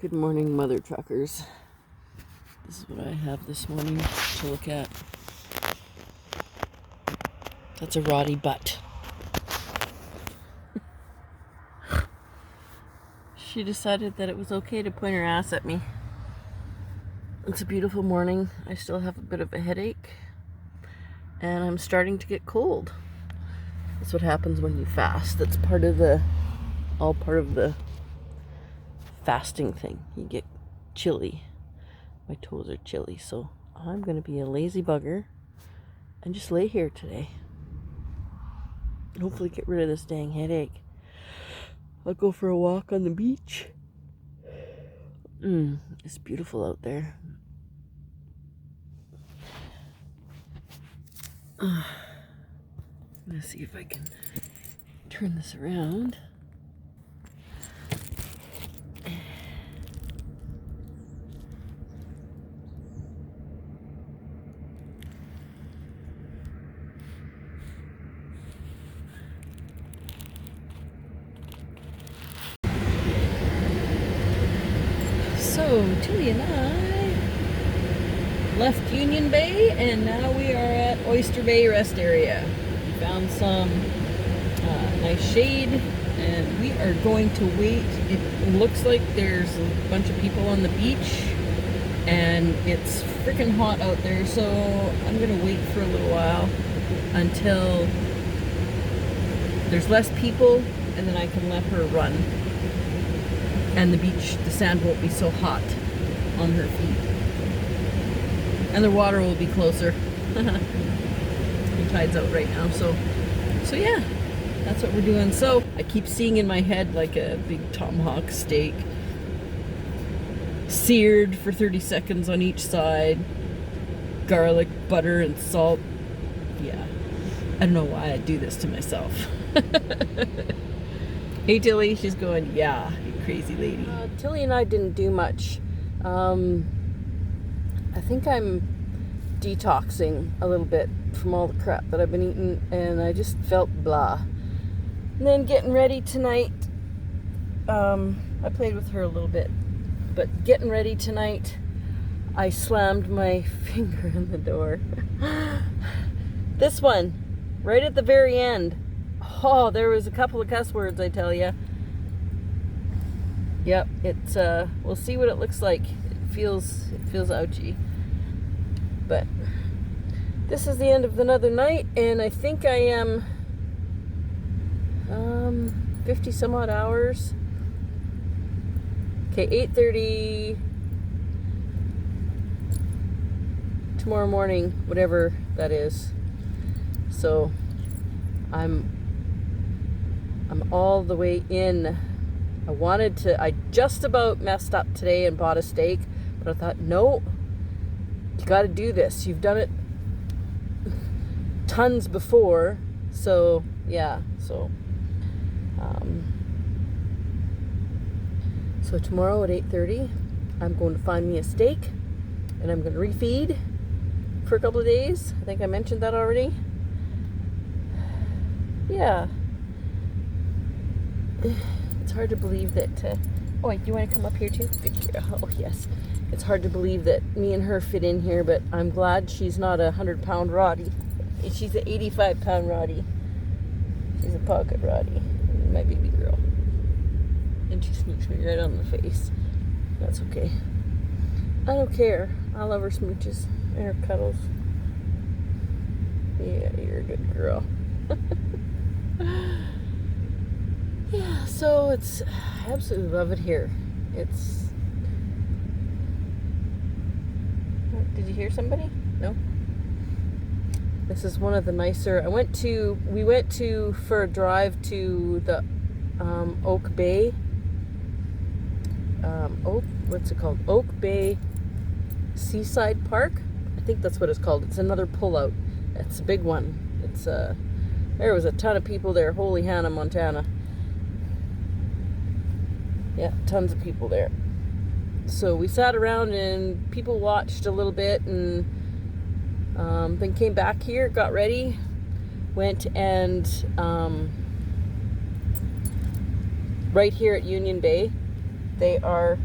Good morning, mother truckers. This is what I have this morning to look at. That's a Roddy butt. She decided that it was okay to point her ass at me. It's a beautiful morning. I still have a bit of a headache. And I'm starting to get cold. That's what happens when you fast. That's all part of the fasting thing. You get chilly. My toes are chilly, so I'm going to be a lazy bugger and just lay here today. Hopefully get rid of this dang headache. I'll go for a walk on the beach. It's beautiful out there. I'm going to see if I can turn this around. So, Tilly and I left Union Bay, and now we are at Oyster Bay rest area. We found some nice shade, and we are going to wait. It looks like there's a bunch of people on the beach, and it's freaking hot out there, so I'm going to wait for a little while until there's less people, and then I can let her run. And the beach, the sand won't be so hot on her feet. And the water will be closer. The tide's out right now, so yeah, that's what we're doing. So I keep seeing in my head like a big tomahawk steak, seared for 30 seconds on each side, garlic, butter, and salt. Yeah, I don't know why I do this to myself. Hey Tilly, she's going, yeah, you crazy lady. Tilly and I didn't do much. I think I'm detoxing a little bit from all the crap that I've been eating, and I just felt blah. And then getting ready tonight, I played with her a little bit, but getting ready tonight, I slammed my finger in the door. This one, right at the very end. Oh, there was a couple of cuss words, I tell you. Yep, it's we'll see what it looks like. It feels ouchy. But this is the end of another night, and I think I am 50 some odd hours. Okay, 8:30 tomorrow morning, whatever that is. So I'm all the way in. I just about messed up today and bought a steak, but I thought, no, you got to do this. You've done it tons before, so yeah. So tomorrow at 8:30, I'm going to find me a steak, and I'm going to refeed for a couple of days. I think I mentioned that already. Yeah. It's hard to believe that, oh wait, do you want to come up here too? Oh yes. It's hard to believe that me and her fit in here, but I'm glad she's not a 100-pound Roddy. She's an 85-pound Roddy. She's a pocket Roddy. My baby girl. And she smooches me right on the face. That's okay. I don't care. I love her smooches and her cuddles. Yeah, you're a good girl. Yeah, so I absolutely love it here. Did you hear somebody? No? This is one of the nicer. We went to for a drive to the Oak Bay. What's it called? Oak Bay Seaside Park? I think that's what it's called. It's another pullout. It's a big one. There was a ton of people there. Holy Hannah, Montana. Yeah, tons of people there. So we sat around and people watched a little bit, and then came back here, got ready, went and right here at Union Bay, they are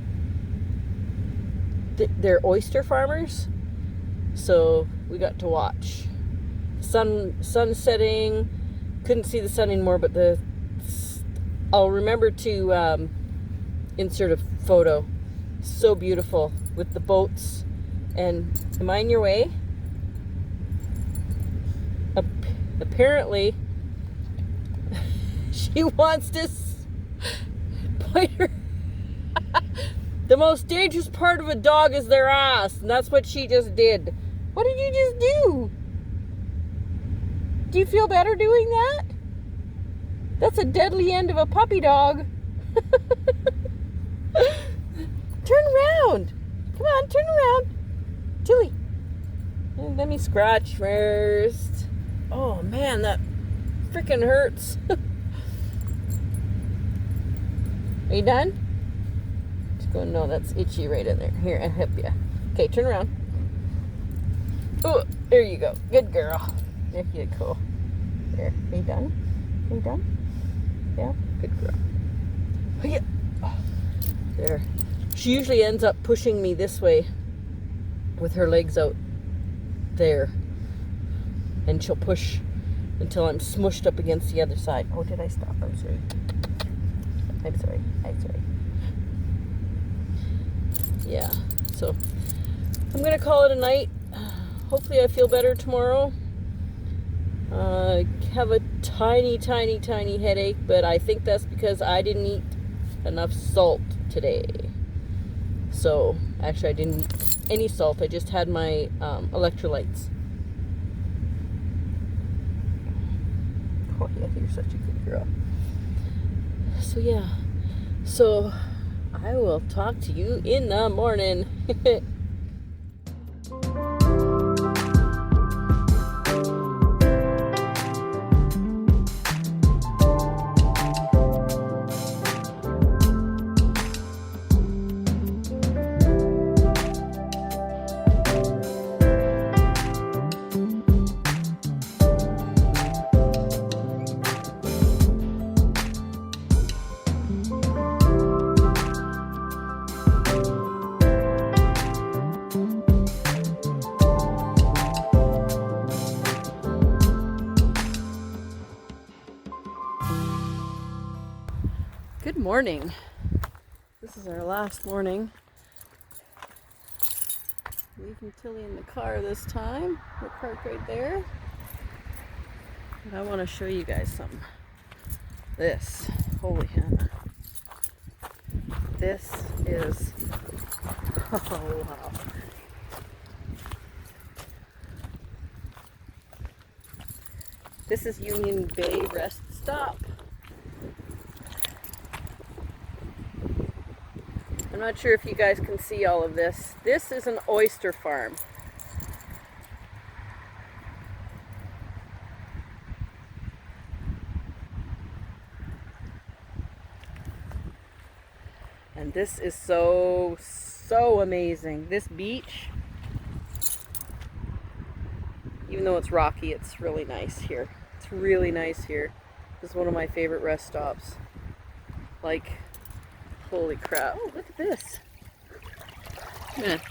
they're oyster farmers. So we got to watch sun setting. Couldn't see the sun anymore, but I'll remember to insert a photo. So beautiful with the boats. And am I in your way? Apparently she wants to point her. The most dangerous part of a dog is their ass, and that's what she just did. What did you just do? Do you feel better doing that? That's a deadly end of a puppy dog. Turn around. Come on, turn around. Tilly. Let me scratch first. Oh man, that freaking hurts. Are you done? Just go, no, that's itchy right in there. Here, I'll help you. Okay, turn around. Oh, there you go. Good girl. There you go. There. Are you done? Are you done? Yeah? Good girl. Oh, yeah. Oh, there. She usually ends up pushing me this way with her legs out there. And she'll push until I'm smushed up against the other side. Oh, did I stop? I'm sorry. I'm sorry. I'm sorry. Yeah, so I'm going to call it a night. Hopefully I feel better tomorrow. I have a tiny headache, but I think that's because I didn't eat enough salt today. So, actually I didn't eat any salt. I just had my electrolytes. Oh yeah, you're such a good girl. So yeah, so I will talk to you in the morning. Good morning. This is our last morning. Leaving Tilly in the car this time. We're parked right there. But I want to show you guys something. This. Holy Hannah. This is... Oh, wow. This is Union Bay Rest Stop. I'm not sure if you guys can see all of this. This is an oyster farm. And this is so amazing. This beach, even though it's rocky, it's really nice here. It's really nice here. This is one of my favorite rest stops. Like, holy crap. Oh, look at this. I'm gonna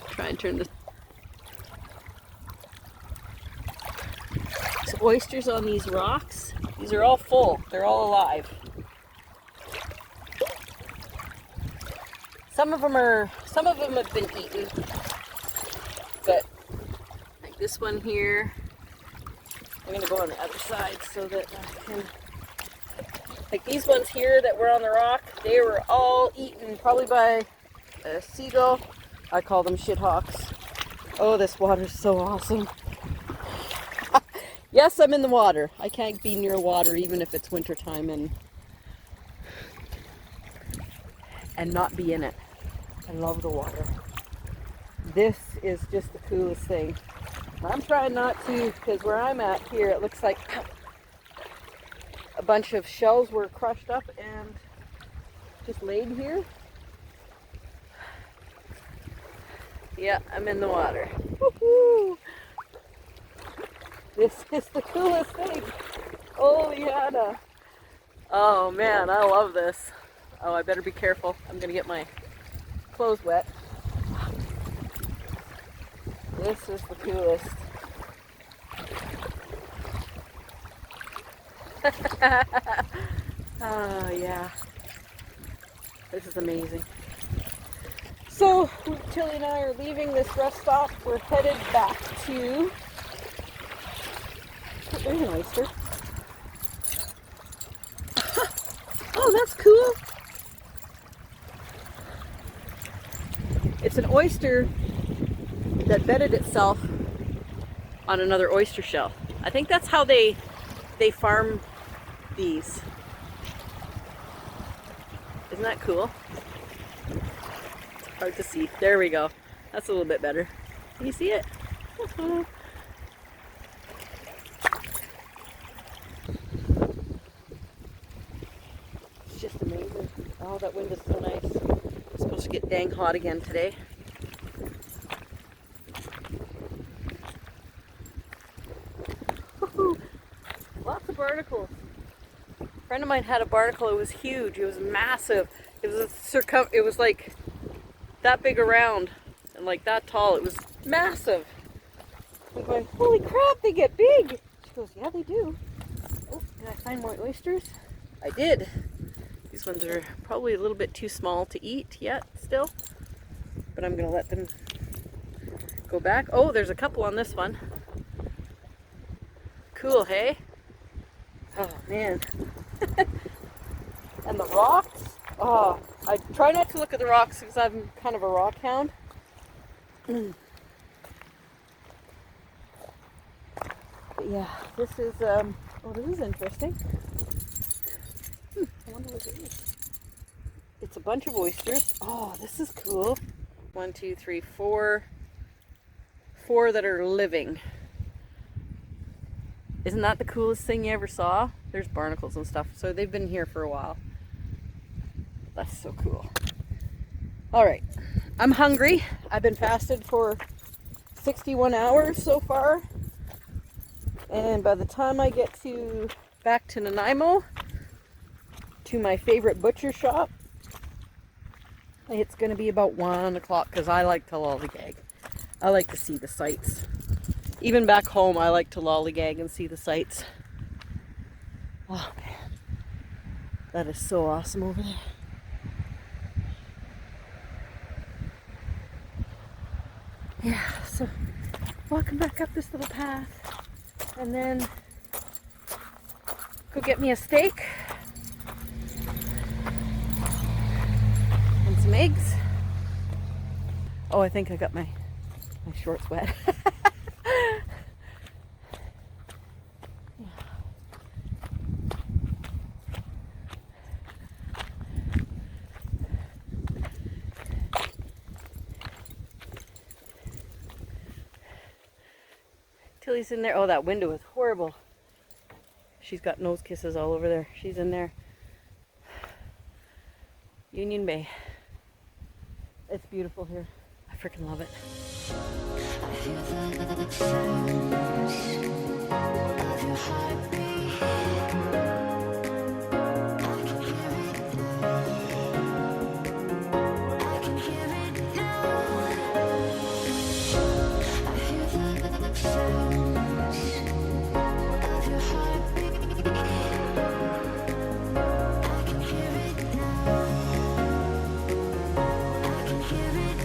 try and turn this. So oysters on these rocks. These are all full. They're all alive. Some of them have been eaten. But like this one here, I'm gonna go on the other side so that I can. Like these ones here that were on the rock, they were all eaten probably by a seagull. I call them shithawks. Oh, this water is so awesome. Yes, I'm in the water. I can't be near water even if it's winter time and not be in it. I love the water. This is just the coolest thing. I'm trying not to, because where I'm at here, it looks like a bunch of shells were crushed up and just laid here. Yeah, I'm in the water. Woohoo! This is the coolest thing. Holy Hannah. Oh man, I love this. Oh, I better be careful. I'm gonna get my clothes wet. This is the coolest. Oh yeah. This is amazing. So, Tilly and I are leaving this rest stop. We're headed back to... Oh, there's an oyster. Oh, that's cool. It's an oyster that bedded itself on another oyster shell. I think that's how they farm these. Isn't that cool? It's hard to see. There we go. That's a little bit better. Can you see it? It's just amazing. Oh, that wind is so nice. It's supposed to get dang hot again today. Lots of barnacles. A friend of mine had a barnacle. It was huge. It was massive. It was like that big around and like that tall. It was massive. I'm going, holy crap, they get big. She goes, yeah, they do. Oh, did I find more oysters? I did. These ones are probably a little bit too small to eat yet still, but I'm gonna let them go back. Oh, there's a couple on this one. Cool, hey? Oh man. And the rocks. Oh, I try not to look at the rocks because I'm kind of a rock hound. But yeah, this is oh, this is interesting. I wonder what it is. It's a bunch of oysters. Oh, this is cool. 1, 2, 3, 4. 4 that are living. Isn't that the coolest thing you ever saw? There's barnacles and stuff. So they've been here for a while. That's so cool. All right, I'm hungry. I've been fasted for 61 hours so far. And by the time I get back to Nanaimo, to my favorite butcher shop, it's going to be about 1 o'clock because I like to lollygag. I like to see the sights. Even back home, I like to lollygag and see the sights. Oh man, that is so awesome over there. Yeah, so walking back up this little path and then go get me a steak and some eggs. Oh, I think I got my shorts wet. Tilly's in there. Oh, that window is horrible. She's got nose kisses all over there. She's in there. Union Bay. It's beautiful here. I freaking love it. I hear the sounds of your heartbeat. I can hear it now. I can hear it now. I hear the sounds of your heartbeat. I can hear it now. I can hear it.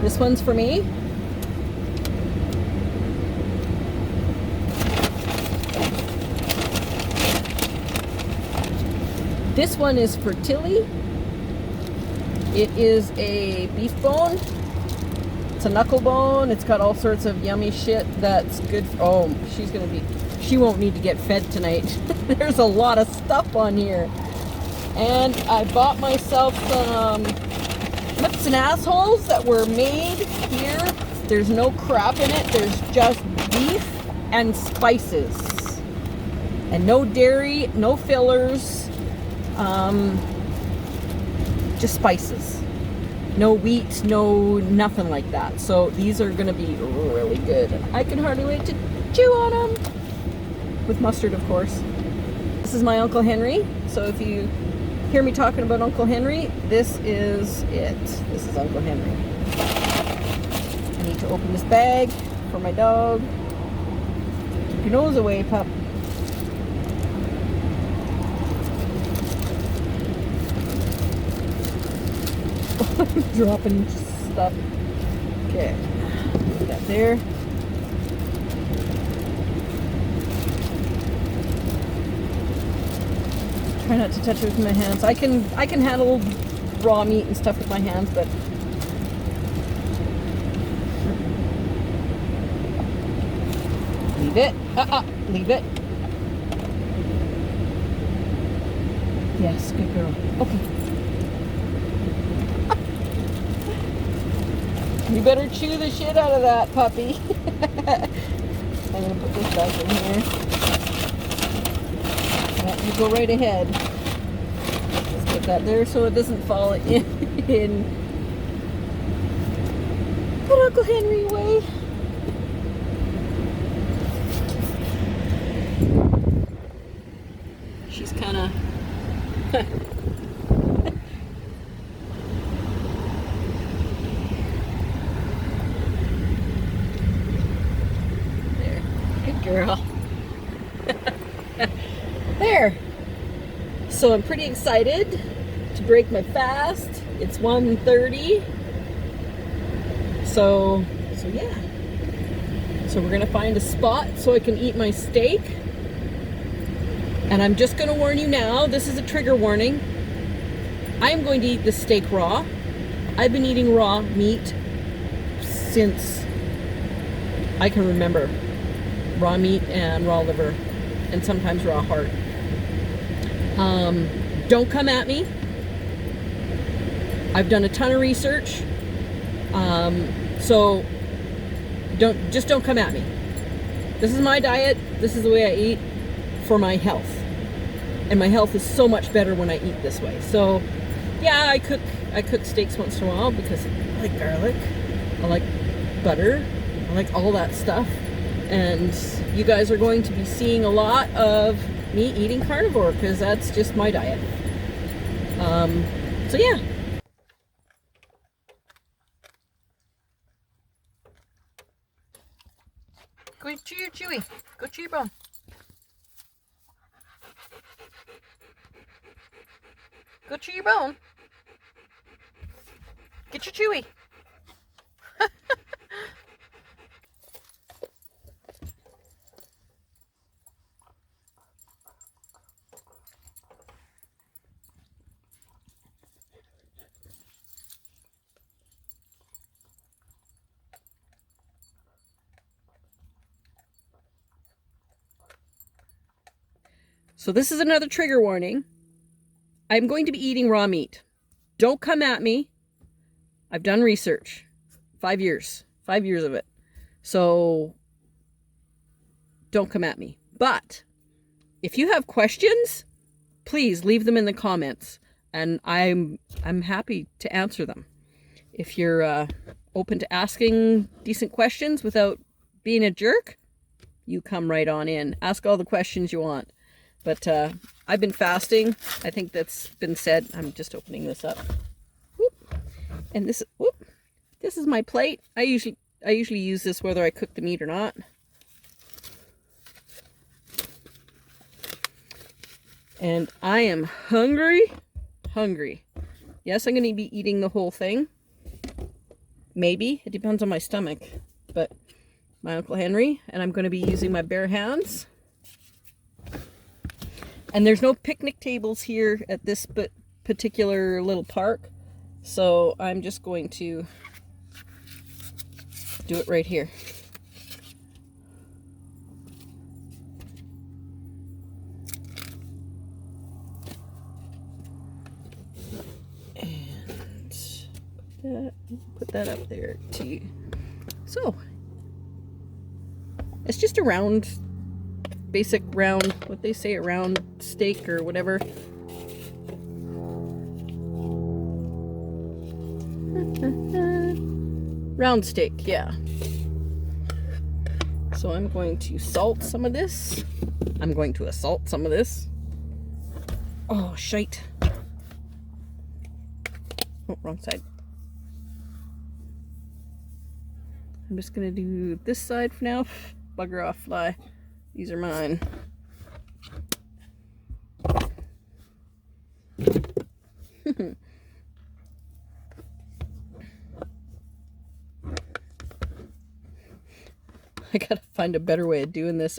This one's for me. This one is for Tilly. It is a beef bone. It's a knuckle bone. It's got all sorts of yummy shit that's good for, oh, she won't need to get fed tonight. There's a lot of stuff on here. And I bought myself some lips and assholes that were made here. There's no crap in it. There's just beef and spices. And no dairy, no fillers. Just spices. No wheat, no nothing like that. So these are gonna be really good. I can hardly wait to chew on them. With mustard, of course. This is my Uncle Henry. So if you hear me talking about Uncle Henry, this is it. This is Uncle Henry. I need to open this bag for my dog. Keep your nose away, pup. I'm dropping stuff. Okay, put that there. Try not to touch it with my hands. I can handle raw meat and stuff with my hands, but leave it. Leave it. Yes, good girl. Okay. You better chew the shit out of that, puppy. I'm gonna put this back in here. Yeah, you go right ahead. Let's put that there so it doesn't fall in. Put Uncle Henry away. She's kind of... girl. There. So I'm pretty excited to break my fast. It's 1:30. So yeah. So we're gonna find a spot so I can eat my steak. And I'm just gonna warn you now, this is a trigger warning. I am going to eat the steak raw. I've been eating raw meat since I can remember. Raw meat and raw liver, and sometimes raw heart. Don't come at me. I've done a ton of research, so don't come at me. This is my diet. This is the way I eat for my health, and my health is so much better when I eat this way. So, yeah, I cook steaks once in a while because I like garlic, I like butter, I like all that stuff. And you guys are going to be seeing a lot of me eating carnivore because that's just my diet. So yeah. Go chew your chewy. Go chew your bone. Go chew your bone. Get your chewy. So this is another trigger warning. I'm going to be eating raw meat. Don't come at me. I've done research. 5 years. 5 years of it. So don't come at me. But if you have questions, please leave them in the comments. And I'm happy to answer them. If you're open to asking decent questions without being a jerk, you come right on in. Ask all the questions you want. But I've been fasting. I think that's been said. I'm just opening this up. Whoop. And this is my plate. I usually use this whether I cook the meat or not. And I am hungry. Yes, I'm going to be eating the whole thing. Maybe. It depends on my stomach. But my Uncle Henry, and I'm going to be using my bare hands. And there's no picnic tables here at this particular little park. So I'm just going to do it right here. And put that up there too. So it's just a round, basic round, what they say, a round steak or whatever. Round steak, yeah. So I'm going to salt some of this. I'm going to assault some of this. Oh, shite. Oh, wrong side. I'm just going to do this side for now. Bugger off, fly. These are mine. I gotta find a better way of doing this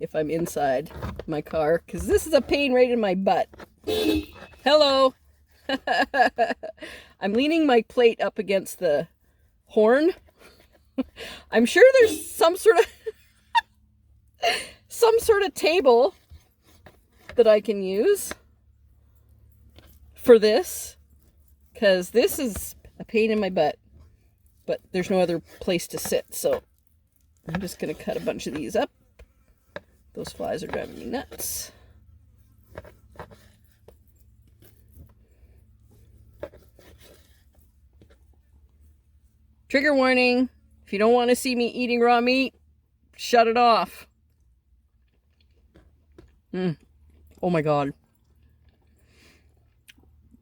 if I'm inside my car, because this is a pain right in my butt. Hello! I'm leaning my plate up against the horn. I'm sure there's some sort of table that I can use for this, because this is a pain in my butt, but there's no other place to sit, so I'm just going to cut a bunch of these up. Those flies are driving me nuts. Trigger warning. If you don't want to see me eating raw meat, shut it off. Oh my God.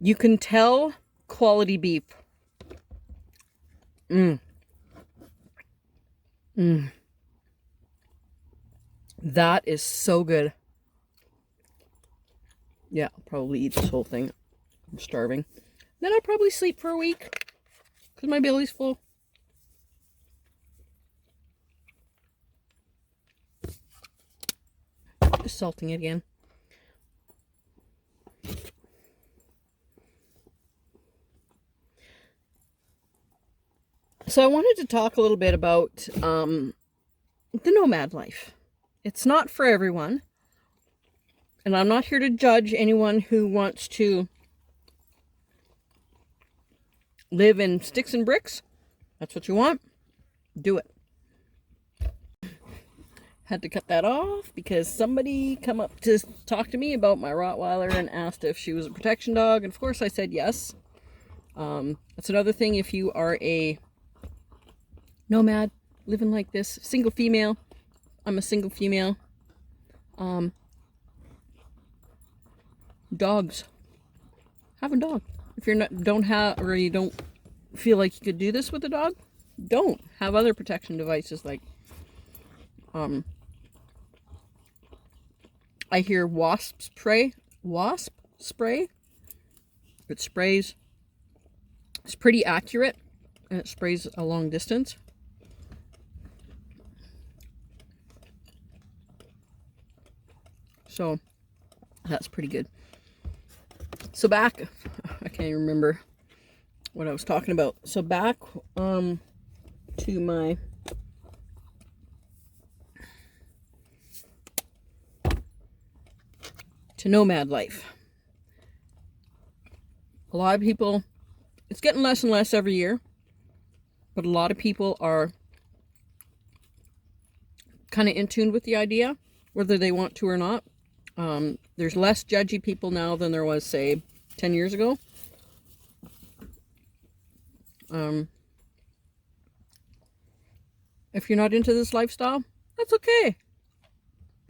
You can tell quality beef. That is so good. Yeah, I'll probably eat this whole thing. I'm starving. Then I'll probably sleep for a week because my belly's full. Just salting it again. So I wanted to talk a little bit about the nomad life. It's not for everyone. And I'm not here to judge anyone who wants to live in sticks and bricks. That's what you want. Do it. Had to cut that off because somebody come up to talk to me about my Rottweiler and asked if she was a protection dog. And of course I said yes. That's another thing if you are a nomad living like this, single female. I'm a single female. Dogs. Have a dog. If you're not, don't have, or you don't feel like you could do this with a dog, don't. Have other protection devices like, I hear wasp spray. It sprays. It's pretty accurate, and it sprays a long distance. So that's pretty good. So back, I can't even remember what I was talking about. So back to nomad life. A lot of people, it's getting less and less every year, but a lot of people are kind of in tune with the idea, whether they want to or not. There's less judgy people now than there was, say, 10 years ago. If you're not into this lifestyle, that's okay.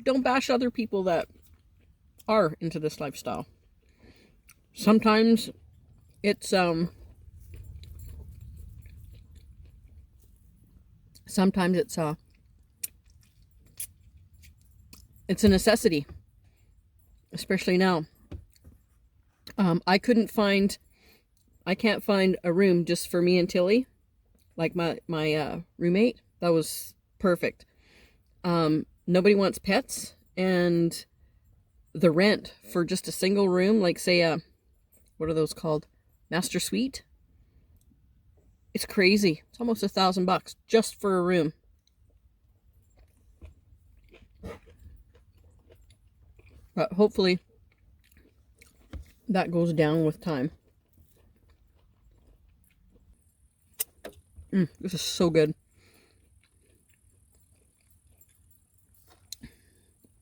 Don't bash other people that are into this lifestyle. Sometimes it's it's a necessity, especially now. I can't find a room just for me and Tilly like my roommate. That was perfect. Nobody wants pets, and the rent for just a single room, like say what are those called? Master suite? It's crazy. It's almost $1,000 just for a room. But hopefully that goes down with time. This is so good.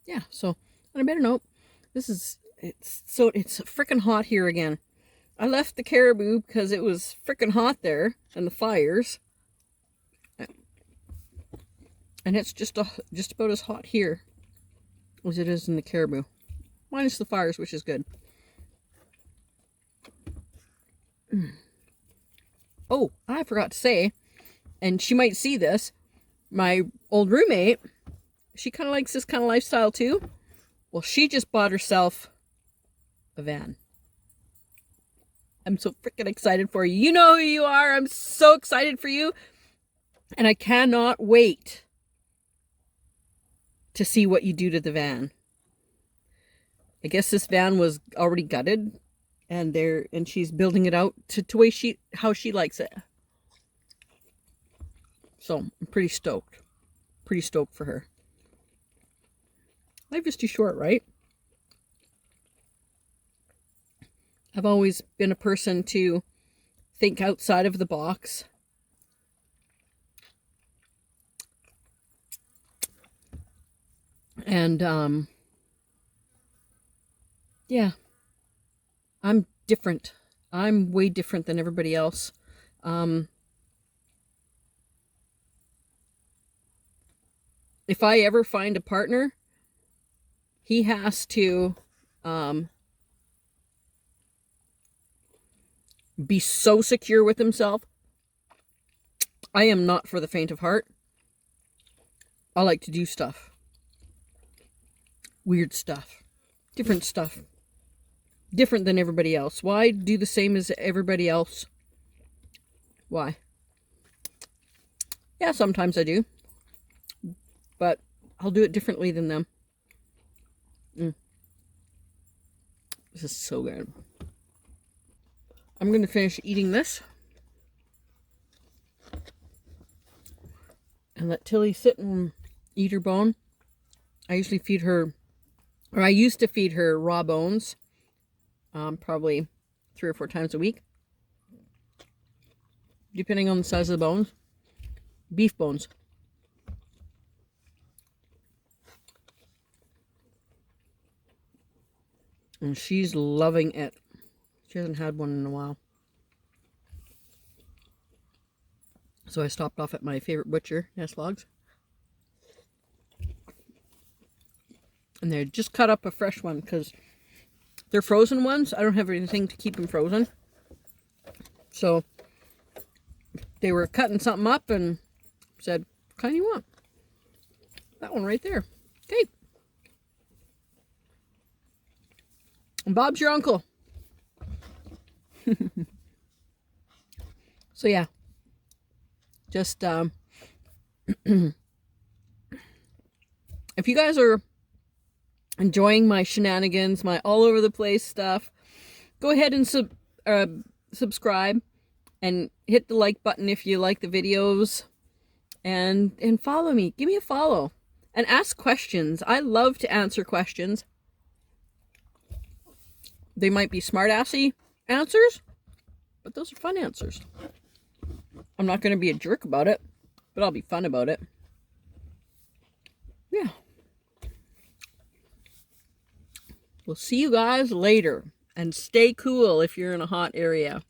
Yeah, so on a better note, it's freaking hot here again. I left the caribou because it was freaking hot there and the fires. And it's just about as hot here as it is in the caribou. Minus the fires, which is good. Oh, I forgot to say, and she might see this, my old roommate, she kind of likes this kind of lifestyle too. Well, she just bought herself a van. I'm so freaking excited for you. You know who you are. I'm so excited for you. And I cannot wait to see what you do to the van. I guess this van was already gutted, and she's building it out to how she likes it. So I'm pretty stoked. Pretty stoked for her. Life is too short, right? I've always been a person to think outside of the box. And yeah, I'm different. I'm way different than everybody else. If I ever find a partner, he has to be so secure with himself. I am not for the faint of heart. I like to do stuff. Weird stuff. Different stuff. Different than everybody else. Why do the same as everybody else? Why? Yeah, sometimes I do. But I'll do it differently than them. This is so good. I'm going to finish eating this. And let Tilly sit and eat her bone. I usually feed her, or I used to feed her raw bones. Probably 3 or 4 times a week. Depending on the size of the bones. Beef bones. And she's loving it. She hasn't had one in a while. So I stopped off at my favorite butcher, Nest Logs. And they just cut up a fresh one because they're frozen ones. I don't have anything to keep them frozen. So they were cutting something up and said, what kind do you want? That one right there. Okay. And Bob's your uncle. So yeah. Just, if you guys are enjoying my shenanigans, my all over the place stuff, go ahead and subscribe and hit the like button if you like the videos, and follow me. Give me a follow and ask questions. I love to answer questions. They might be smart-assy answers, but those are fun answers. I'm not going to be a jerk about it, but I'll be fun about it. Yeah. We'll see you guys later. And stay cool if you're in a hot area.